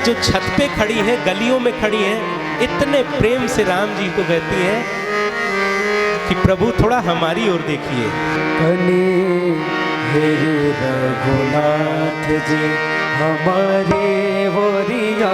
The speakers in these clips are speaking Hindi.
जो छत पे खड़ी हैं, गलियों में खड़ी हैं, इतने प्रेम से राम जी को कहती हैं कि प्रभु थोड़ा हमारी ओर देखिए। हे रघुनाथ जी हमारे ओरिया,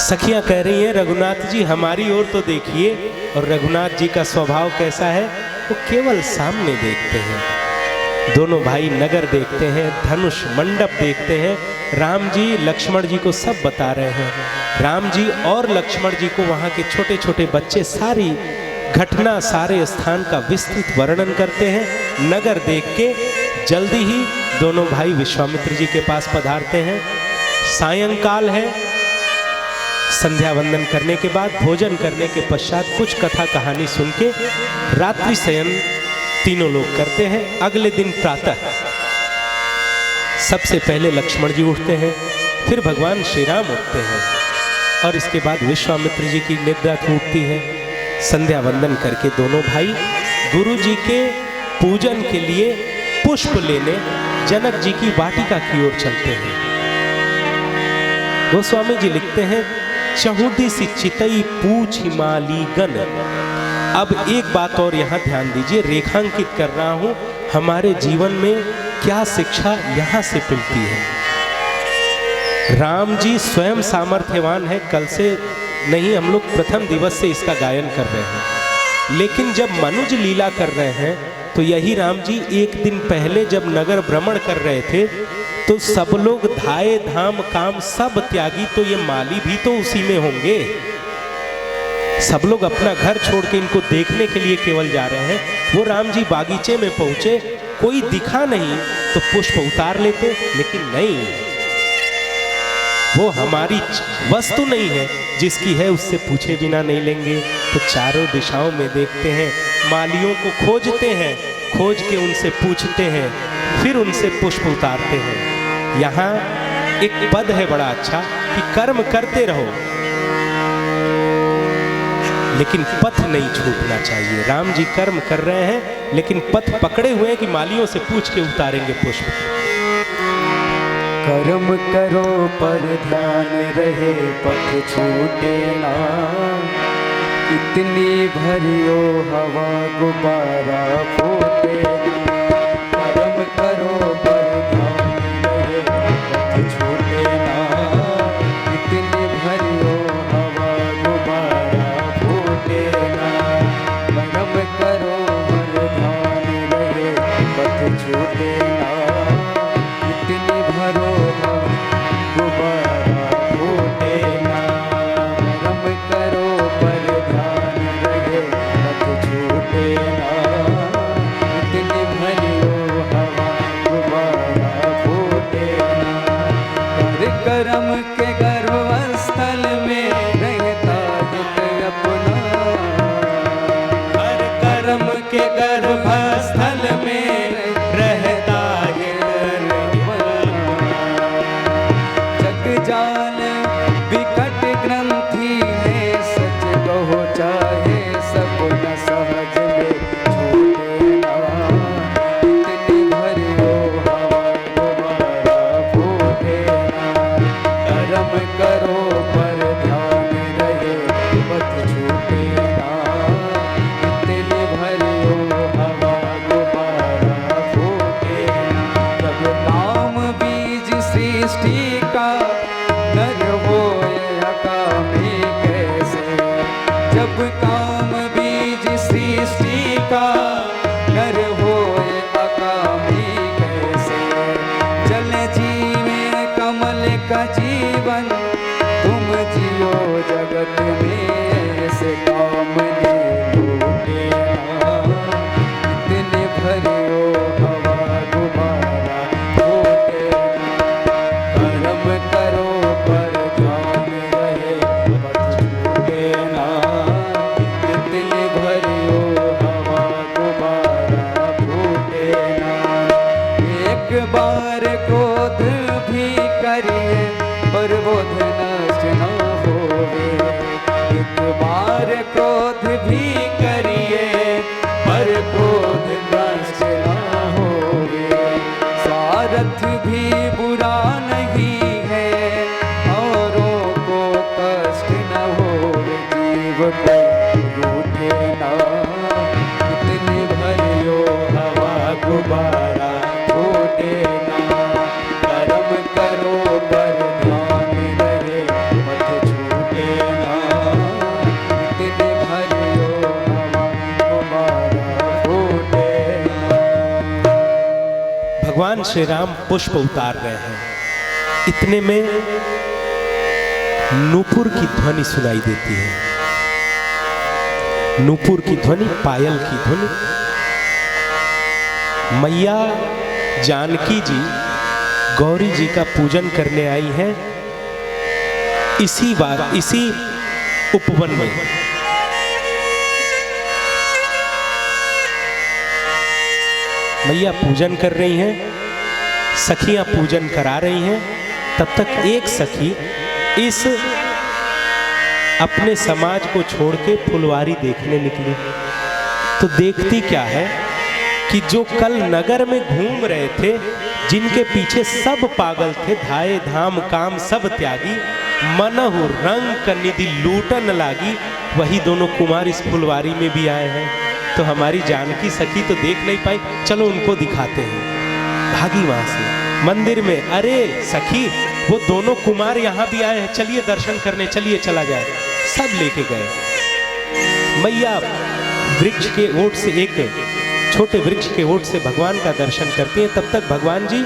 सखियां कह रही हैं रघुनाथ जी हमारी ओर तो देखिए। और रघुनाथ जी का स्वभाव कैसा है, वो केवल सामने देखते हैं। दोनों भाई नगर देखते हैं, धनुष मंडप देखते हैं। राम जी लक्ष्मण जी को सब बता रहे हैं। राम जी और लक्ष्मण जी को वहाँ के छोटे छोटे बच्चे सारी घटना, सारे स्थान का विस्तृत वर्णन करते हैं। नगर देख के जल्दी ही दोनों भाई विश्वामित्र जी के पास पधारते हैं। सायंकाल है। संध्या वंदन करने के बाद, भोजन करने के पश्चात कुछ कथा कहानी सुन के रात्रि शयन तीनों लोग करते हैं। अगले दिन प्रातः सबसे पहले लक्ष्मण जी उठते हैं, फिर भगवान श्री राम उठते हैं और इसके बाद विश्वामित्र जी की निद्रा टूटती है। संध्या वंदन करके दोनों भाई गुरु जी के पूजन के लिए पुष्प लेने जनक जी की वाटिका की ओर चलते हैं। गोस्वामी जी लिखते हैं, चहुदी सी चितई पूछ हिमाली गन। अब एक बात और यहाँ ध्यान दीजिए, रेखांकित कर रहा हूँ हमारे जीवन में क्या शिक्षा यहाँ से मिलती है। राम जी स्वयं सामर्थ्यवान है, कल से नहीं हम लोग प्रथम दिवस से इसका गायन कर रहे हैं। लेकिन जब मनुज लीला कर रहे हैं तो यही राम जी एक दिन पहले जब नगर भ्रमण कर रहे थे तो सब लोग धाये धाम काम सब त्यागी, तो ये माली भी तो उसी में होंगे। सब लोग अपना घर छोड़ के इनको देखने के लिए केवल जा रहे हैं। वो राम जी बागीचे में पहुंचे, कोई दिखा नहीं तो पुष्प उतार लेते, लेकिन नहीं, वो हमारी वस्तु नहीं है, जिसकी है उससे पूछे बिना नहीं लेंगे। तो चारों दिशाओं में देखते हैं, मालियों को खोजते हैं, खोज के उनसे पूछते हैं, फिर उनसे पुष्प उतारते हैं। यहाँ एक पद है बड़ा अच्छा कि कर्म करते रहो लेकिन पथ नहीं छूटना चाहिए। राम जी कर्म कर रहे हैं लेकिन पथ पकड़े हुए हैं कि मालियों से पूछ के उतारेंगे पुष्प। कर्म करो पर ध्यान रहे पथ छूटे ना, इतनी भरियो हवा गुब्बारा फूटे। कर्म करो पर ध्यान रहे पथ छूटे ना, इतनी भरियो हवा गुब्बारा फूटे ना। कर्म करो पर ध्यान रहे पथ छूटे ना, इतनी भरो गुब्बारा फूटे ना। कर्म करो पर ध्यान रहे पथ छूटे ना, इतनी भरियो हवा गुब्बारा फूटे ना। कर कर्म के गर्भस्थल में रहता हित अपना, हर कर्म के गर्भस्थल में रहता हित अपना। सृष्टि का नर होए अकामी कैसे। जब काम बीज सृष्टि का नर होए अकामी कैसे। जल जीवे कमल का जीवन तुम जियो जगत में ऐसे। काम ने लूटे दिल भरियो हवा गुब्बारा फूटे। कर्म करो पर ध्यान रहे पथ छूटे ना। दिल भरियो हवा गुब्बारा फूटे ना। एक बार क्रोध भी करिए पर बोध नष्ट न होवे। एक बार क्रोध भी करिए पर क्रोध नष्ट न होवे। स्वार्थ भी बुरा नहीं है औरों को कष्ट न होवे। जीव को रूठे ना दिल भरियो हवा गुब्बारा फूटे ना। कर्म करो पर ध्यान रहे पथ छूटे ना। दिल भरियो हवा गुब्बारा फूटे ना। भगवान श्री राम पुष्प उतार रहे हैं, इतने में नूपुर की ध्वनि सुनाई देती है। नूपुर की ध्वनि, पायल की ध्वनि। मैया जानकी जी गौरी जी का पूजन करने आई हैं इसी उपवन में। मैया पूजन कर रही हैं, सखियां पूजन करा रही हैं। तब तक एक सखी इस अपने समाज को छोड़ के फुलवारी देखने निकली। तो देखती क्या है कि जो कल नगर में घूम रहे थे, जिनके पीछे सब पागल थे, धाये धाम काम सब त्यागी, मनहु रंग कनिधि लूटन लागी, वही दोनों कुमार इस फुलवारी में भी आए हैं। तो हमारी जानकी सखी तो देख नहीं पाई, चलो उनको दिखाते हैं। भागी वहां से मंदिर में, अरे सखी वो दोनों कुमार यहाँ भी आए हैं, चलिए दर्शन करने, चलिए चला जाए। सब लेके गए। मैया वृक्ष के ओट से, एक छोटे वृक्ष के ओट से भगवान का दर्शन करती हैं। तब तक भगवान जी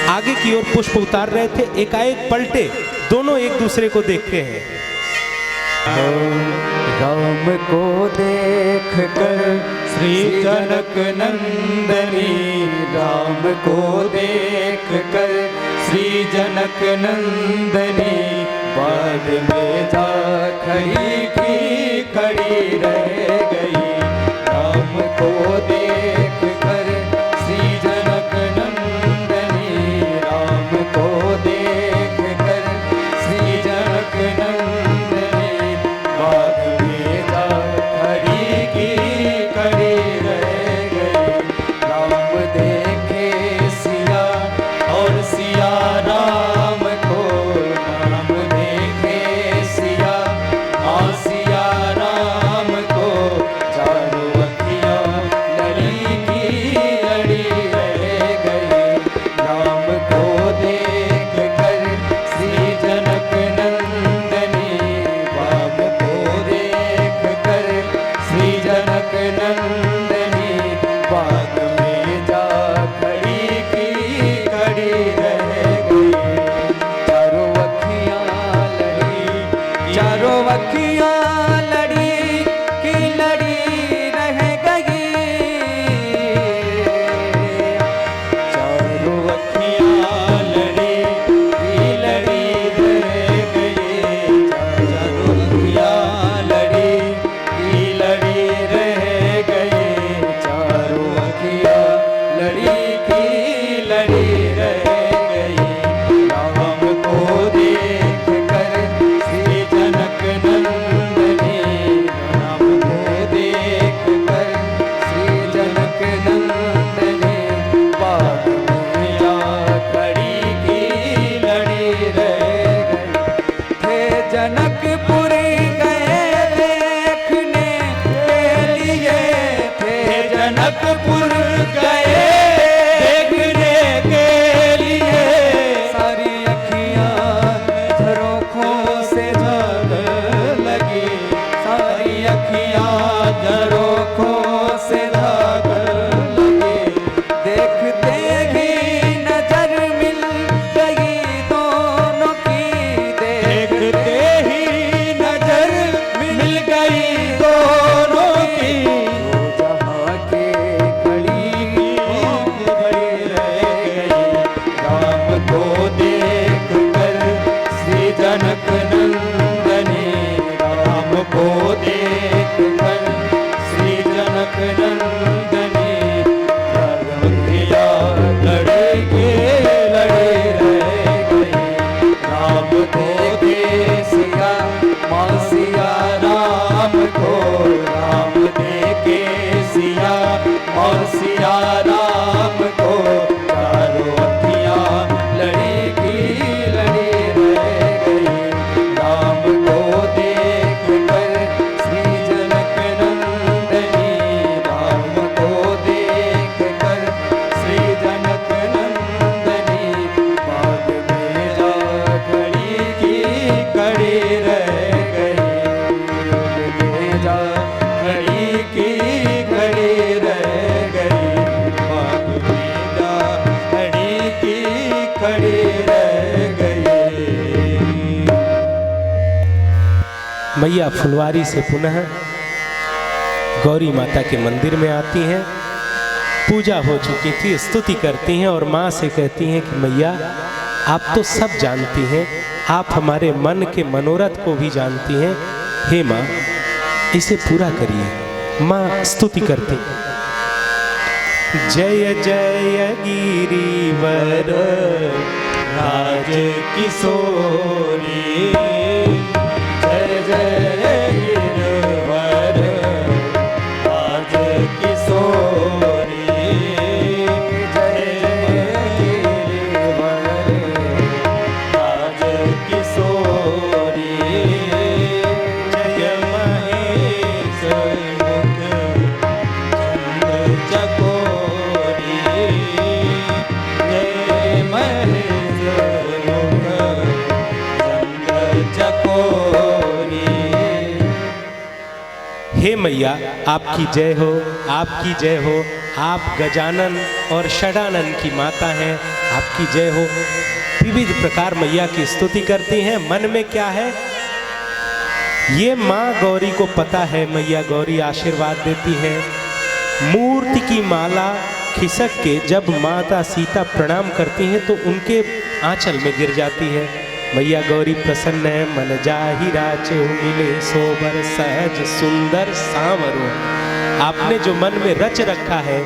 आगे की ओर पुष्प उतार रहे थे, एकाएक पलटे, दोनों एक दूसरे को देखते हैं। राम को देख कर श्री जनक नंदनी। राम को देख कर श्री जनक नंदनी। बाद में जा खड़ी की खड़ी रह गई। राम को देख कर श्री जनक नंदनी। राम को देख कर श्री जनक नंदनी। बाद में जा खड़ी की खड़ी रह गई। राम देखे सिया और सिया राम को। राम देखे सिया और सिया राम को। चारों अखियां लड़ी की लड़ी रह गई। राम को देख कर श्री जनक नंदनी। राम को देख कर श्री जनक नंदनी। बाद में जा खड़ी की खड़ी रह गई। चारों अखियां लड़ी, चारों अखियां लड़ी की लड़ी रह गई। चारों अखियां लड़ी की लड़ी रह गई। चारों अखियां लड़ी की लड़ी रह गई। चारों अखियां लड़ी की लड़ी रह गई। राम को देख कर श्री जनक नंदनी। जनक नंदनी राम को देख कर श्री जनक नंदनी अयोध्या लड़े के लड़े रह गए। राम देखे सिया माँ सिया राम को, राम देखे सिया और सिया राम को, चारों अखियाँ लड़ी की लड़ी रह गई। राम को देख कर श्री जनक नंदनी, राम को देख कर श्री जनक नंदनी, बाग में जा खड़ी की खड़ी रह गई। में जा खड़ी की खड़ी रह गई, बाग में जा खड़ी की खड़ी रह गई। मैया फुलवारी से पुनः गौरी माता के मंदिर में आती हैं। पूजा हो चुकी थी, स्तुति करती हैं और माँ से कहती हैं कि मैया आप तो सब जानती हैं, आप हमारे मन के मनोरथ को भी जानती हैं। हे माँ इसे पूरा करिए। माँ स्तुति करती, जय जय गिरिवर राज किशोरी, जय जय गिरवर राज किशोरी, जय गिरवर राज किशोरी, जय महेश मुख चंद चकोरी, जय महेश मुख चंद चकोरी। हे मैया आपकी जय हो, आपकी जय हो। आप गजानन और षडानन की माता हैं, आपकी जय हो। विविध प्रकार मैया की स्तुति करती हैं। मन में क्या है ये माँ गौरी को पता है। मैया गौरी आशीर्वाद देती है। मूर्ति की माला खिसक के जब माता सीता प्रणाम करती हैं तो उनके आंचल में गिर जाती है। मैया गौरी प्रसन्न है। मन जाहि राचे मिले सोबर सहज सुंदर सांवरो। आपने जो मन में रच रखा है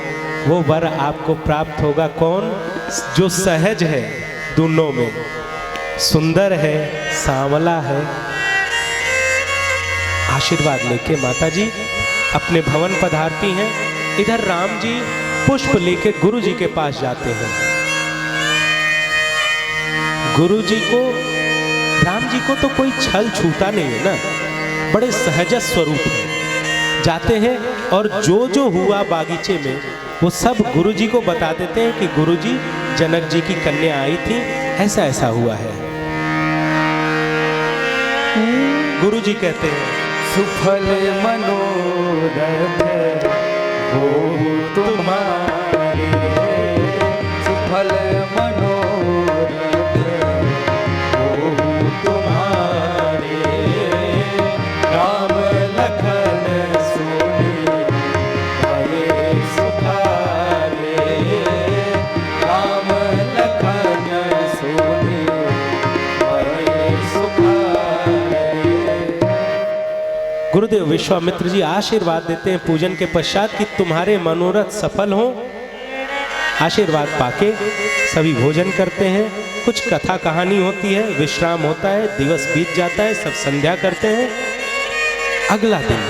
वो वर आपको प्राप्त होगा। कौन? जो सहज है, दोनों में सुंदर है, सांवला है। आशीर्वाद लेके माता जी अपने भवन पधारती हैं। इधर राम जी पुष्प लेके गुरु जी के पास जाते हैं। गुरु जी को, राम जी को तो कोई छल छूता नहीं है ना, बड़े सहज स्वरूप है। जाते हैं और जो जो हुआ बागीचे में वो सब गुरु जी को बता देते हैं कि गुरु जी जनक जी की कन्या आई थी, ऐसा ऐसा हुआ है। गुरु जी कहते हैं सुफल मनोरथ वो तुम्हारे, सुफल मनोरथ वो तुम्हारे। राम लखन सोने भये सुखारे, राम लखन सोने भये सुखारे। गुरुदेव विश्वामित्र जी आशीर्वाद देते हैं पूजन के पश्चात कि तुम्हारे मनोरथ सफल हो। आशीर्वाद पाके सभी भोजन करते हैं। कुछ कथा कहानी होती है, विश्राम होता है, दिवस बीत जाता है, सब संध्या करते हैं। अगला दिन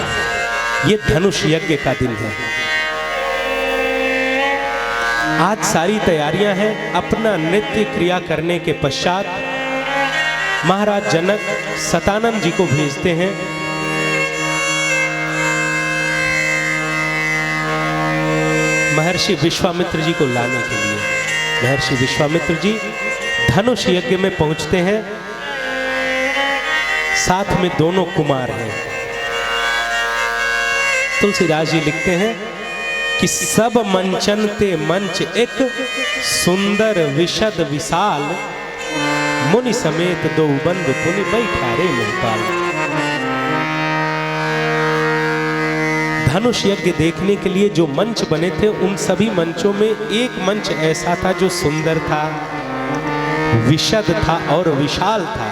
ये धनुष यज्ञ का दिन है। आज सारी तैयारियां हैं। अपना नित्य क्रिया करने के पश्चात महाराज जनक सतानंद जी को भेजते हैं। महर्षि विश्वामित्र जी को लाने के लिए। महर्षि विश्वामित्र जी धनुष यज्ञ में पहुंचते हैं। साथ में दोनों कुमार हैं। तुलसीदास जी लिखते हैं कि सब मंचन ते मंच एक सुंदर विशद विशाल, मुनि समेत दो बंधु पुनि बैठारे महिपाल। धनुष यज्ञ देखने के लिए जो मंच बने थे उन सभी मंचों में एक मंच ऐसा था जो सुंदर था, विशद था और विशाल था।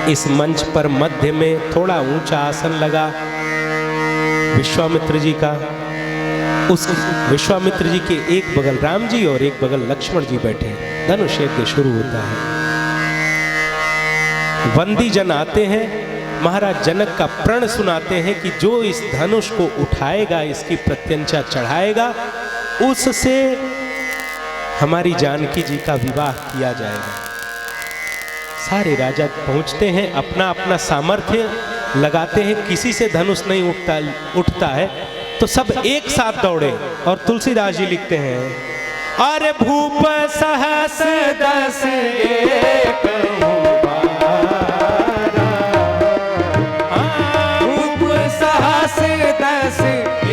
इस मंच पर मध्य में थोड़ा ऊंचा आसन लगा विश्वामित्र जी का। उस विश्वामित्र जी के एक बगल राम जी और एक बगल लक्ष्मण जी बैठे। धनुष यज्ञ शुरू होता है। वंदी जन आते हैं, महाराज जनक का प्रण सुनाते हैं कि जो इस धनुष को उठाएगा, इसकी प्रत्यंचा चढ़ाएगा, उससे हमारी जानकी जी का विवाह किया जाएगा। सारे राजा पहुंचते हैं, अपना अपना सामर्थ्य लगाते हैं, किसी से धनुष नहीं उठता है तो सब एक साथ दौड़े। और तुलसीदास जी लिखते हैं, अरे भूप सहस दस एक भूप सहस दस एक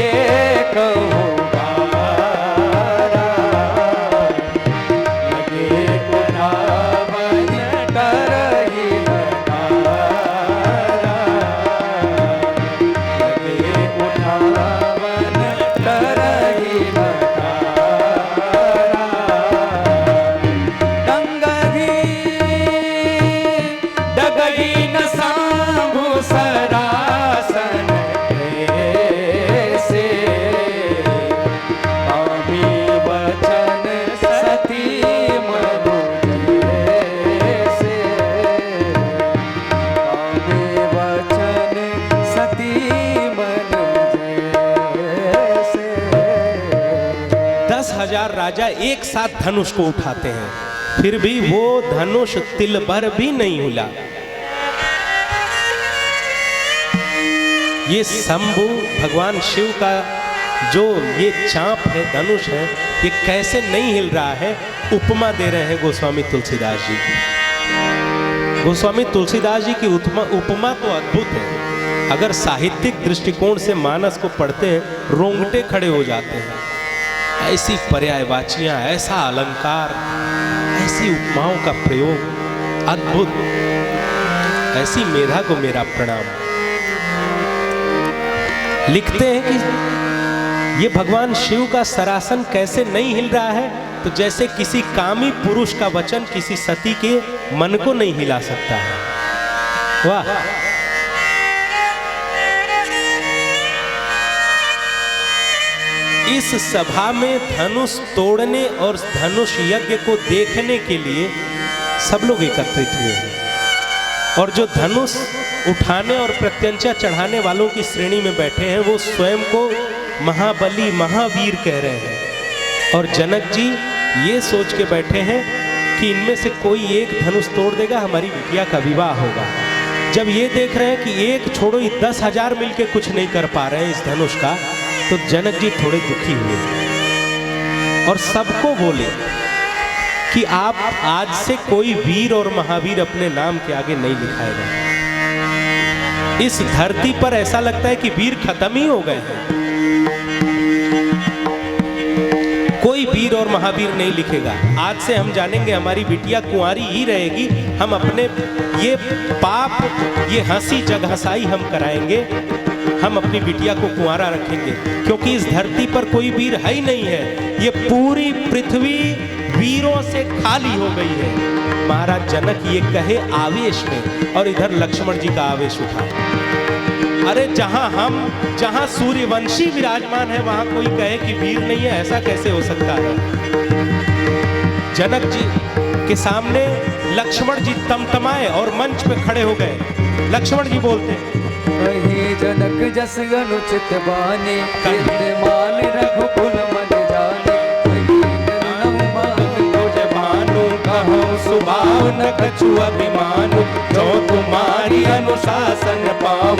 राजा एक साथ धनुष को उठाते हैं, फिर भी वो धनुष तिल भर भी नहीं हिला। ये शंभु भगवान शिव का जो ये चांप है, धनुष है, ये कैसे नहीं हिल रहा है, उपमा दे रहे हैं गोस्वामी तुलसीदास जी। गोस्वामी तुलसीदास जी की उपमा तो अद्भुत है। अगर साहित्यिक दृष्टिकोण से मानस को पढ़ते हैं, रोंगटे खड़े हो जाते हैं। ऐसी पर्यायवाचियां, ऐसा अलंकार, ऐसी उपमाओं का प्रयोग अद्भुत। ऐसी मेधा को मेरा प्रणाम। लिखते हैं कि ये भगवान शिव का सरासन कैसे नहीं हिल रहा है, तो जैसे किसी कामी पुरुष का वचन किसी सती के मन को नहीं हिला सकता है। वाह! इस सभा में धनुष तोड़ने और धनुष यज्ञ को देखने के लिए सब लोग एकत्रित हुए हैं। और जो धनुष उठाने और प्रत्यंचा चढ़ाने वालों की श्रेणी में बैठे हैं, वो स्वयं को महाबली महावीर कह रहे हैं। और जनक जी ये सोच के बैठे हैं कि इनमें से कोई एक धनुष तोड़ देगा, हमारी बिटिया का विवाह होगा। जब ये देख रहे हैं कि एक छोड़ो 10,000 मिलके कुछ नहीं कर पा रहे हैं इस धनुष का, तो जनक जी थोड़े दुखी हुए और सबको बोले कि आप आज से कोई वीर और महावीर अपने नाम के आगे नहीं लिखाएगा। इस धरती पर ऐसा लगता है कि वीर खत्म ही हो गए हैं, कोई वीर और महावीर नहीं लिखेगा। आज से हम जानेंगे हमारी बिटिया कुंवारी ही रहेगी। हम अपने ये पाप, ये हंसी जगहसाई हम कराएंगे, हम अपनी बिटिया को कुंवारा रखेंगे, क्योंकि इस धरती पर कोई वीर है ही नहीं है। ये पूरी पृथ्वी वीरों से खाली हो गई है। महाराज जनक ये कहे आवेश में, और इधर लक्ष्मण जी का आवेश उठा। अरे जहां सूर्यवंशी विराजमान है, वहां कोई कहे कि वीर नहीं है, ऐसा कैसे हो सकता है। जनक जी के सामने लक्ष्मण जी तमतमाए और मंच पे खड़े हो गए। लक्ष्मण जी बोलते हैं, कही जनक जस अनुचित बानी, कीर्तिमान रघुकुल मन जाने। सुभाव न कछु अभिमानु, जो तुम्हारी अनुशासन पाव,